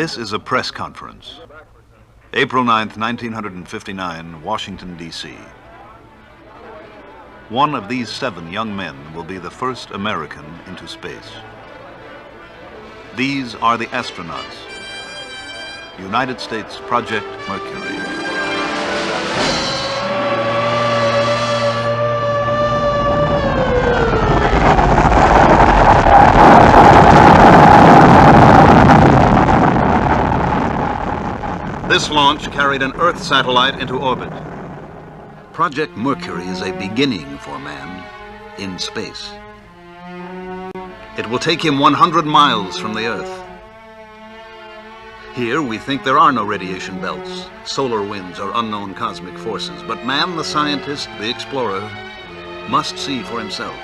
This is a press conference. April 9th, 1959, Washington, D.C. One of these 7 young men will be the first American into space. These are the astronauts. United States Project Mercury. This launch carried an Earth satellite into orbit. Project Mercury is a beginning for man in space. It will take him 100 miles from the Earth. Here we think there are no radiation belts, solar winds, or unknown cosmic forces, but man, the scientist, the explorer, must see for himself.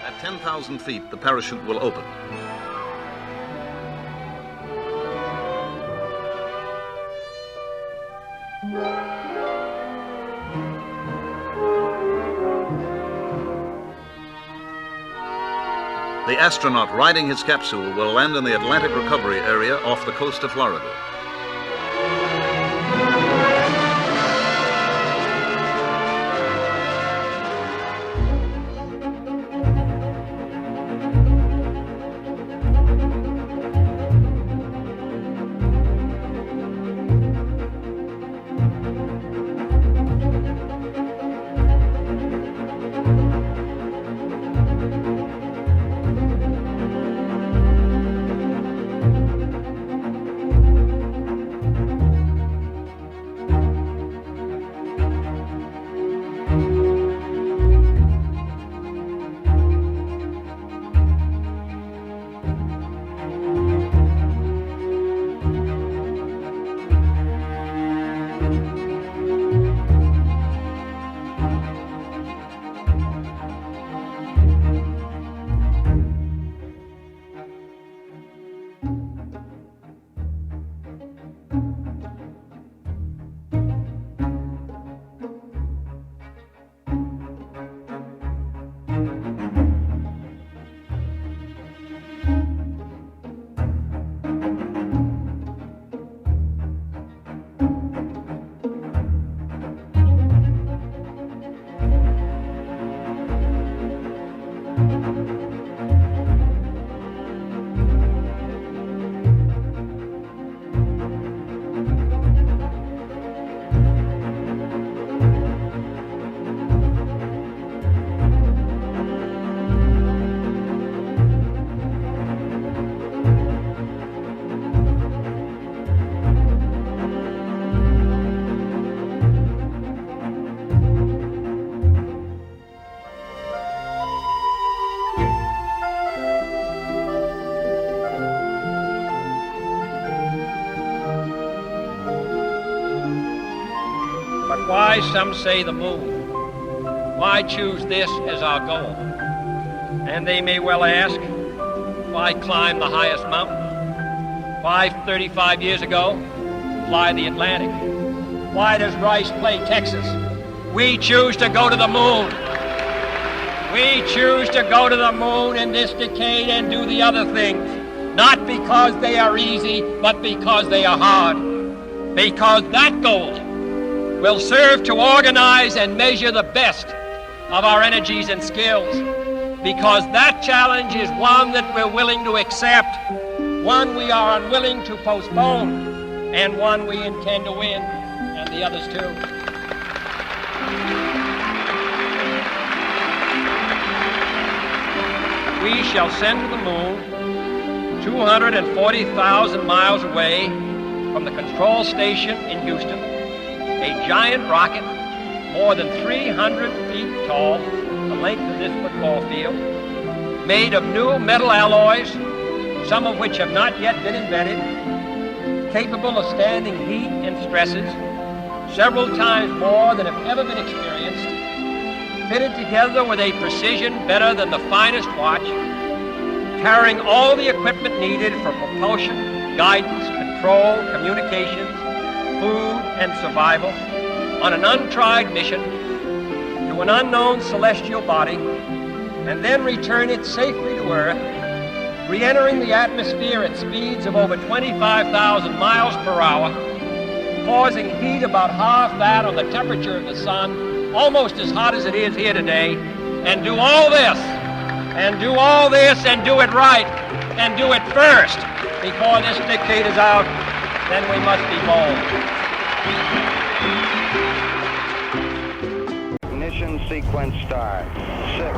At 10,000 feet, the parachute will open. The astronaut riding his capsule will land in the Atlantic recovery area off the coast of Florida. Why, some say, the moon? Why choose this as our goal? And they may well ask, why climb the highest mountain? Why, 35 years ago, fly the Atlantic? Why does Rice play Texas? We choose to go to the moon. We choose to go to the moon in this decade and do the other things, not because they are easy, but because they are hard. Because that goal will serve to organize and measure the best of our energies and skills, because that challenge is one that we're willing to accept, one we are unwilling to postpone, and one we intend to win, and the others too. We shall send to the moon 240,000 miles away from the control station in Houston, a giant rocket more than 300 feet tall, the length of this football field, made of new metal alloys, some of which have not yet been invented, capable of standing heat and stresses, several times more than have ever been experienced, fitted together with a precision better than the finest watch, carrying all the equipment needed for propulsion, guidance, control, communications, food, and survival on an untried mission to an unknown celestial body, and then return it safely to Earth re-entering the atmosphere at speeds of over 25,000 miles per hour, causing heat about half that on the temperature of the sun, almost as hot as it is here today, and do all this, and do all this, and do it right, and do it first, before this decade is out, then we must be bold. Ignition sequence start. 6.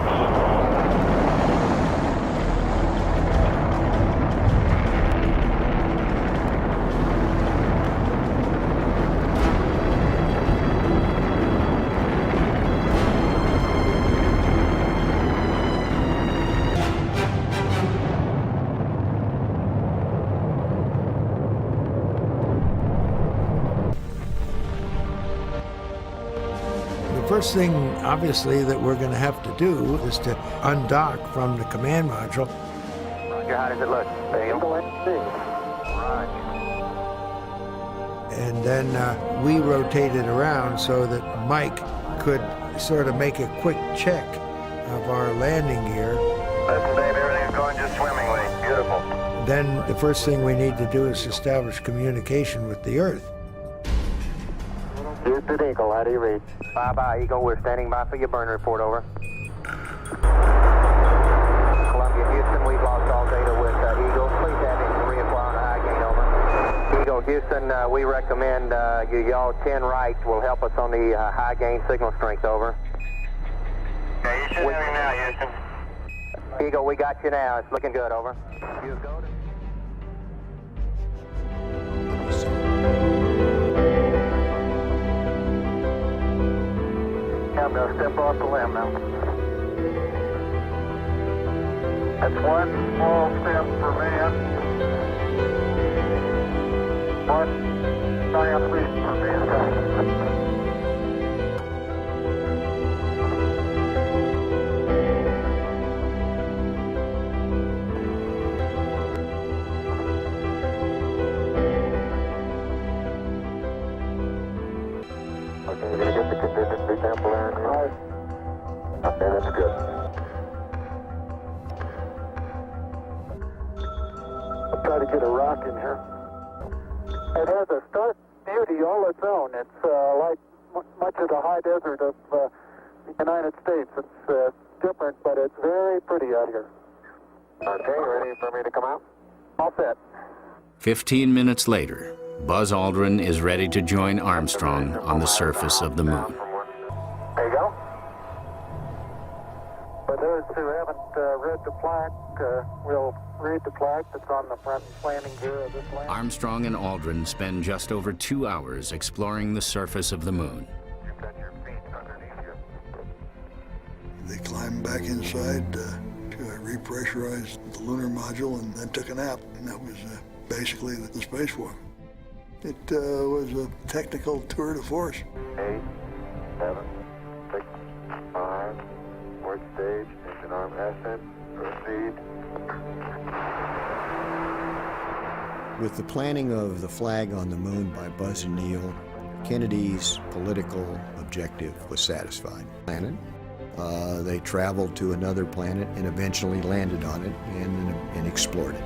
The first thing, obviously, that we're going to have to do is to undock from the command module. Roger, how does it look? And then we rotate it around so that Mike could sort of make a quick check of our landing gear. Listen, Dave, everything's going just swimmingly. Beautiful. Then the first thing we need to do is establish communication with the Earth. Houston Eagle, how do you read? Bye-bye, Eagle. We're standing by for your burn report, over. Columbia, Houston, we've lost all data with Eagle. Please have him reapply on a high gain, over. Eagle, Houston, we recommend you yaw 10 right will help us on the high gain signal strength, over. Okay, you should have me now, Houston. Eagle, we got you now. It's looking good, over. You go to... I'm going to step off the limb now. That's one small step for man, one giant leap for mankind. Okay, you're going to get the contingency sample there? Right. Okay, that's good. I'll try to get a rock in here. It has a stark beauty all its own. It's like much of the high desert of the United States. It's different, but it's very pretty out here. Okay, ready for me to come out? All set. 15 minutes later, Buzz Aldrin is ready to join Armstrong on the surface of the moon. There you go. For those who haven't read the plaque, we'll read the plaque that's on the front landing gear of this land. Armstrong and Aldrin spend just over 2 hours exploring the surface of the moon. You've got your feet underneath you. They climbed back inside to repressurize the lunar module and then took a nap. And that was basically the spacewalk. It was a technical tour de force. 8, 7, 6, 5, work stage, engine arm ascent, proceed. With the planting of the flag on the moon by Buzz and Neil, Kennedy's political objective was satisfied. They traveled to another planet and eventually landed on it and explored it.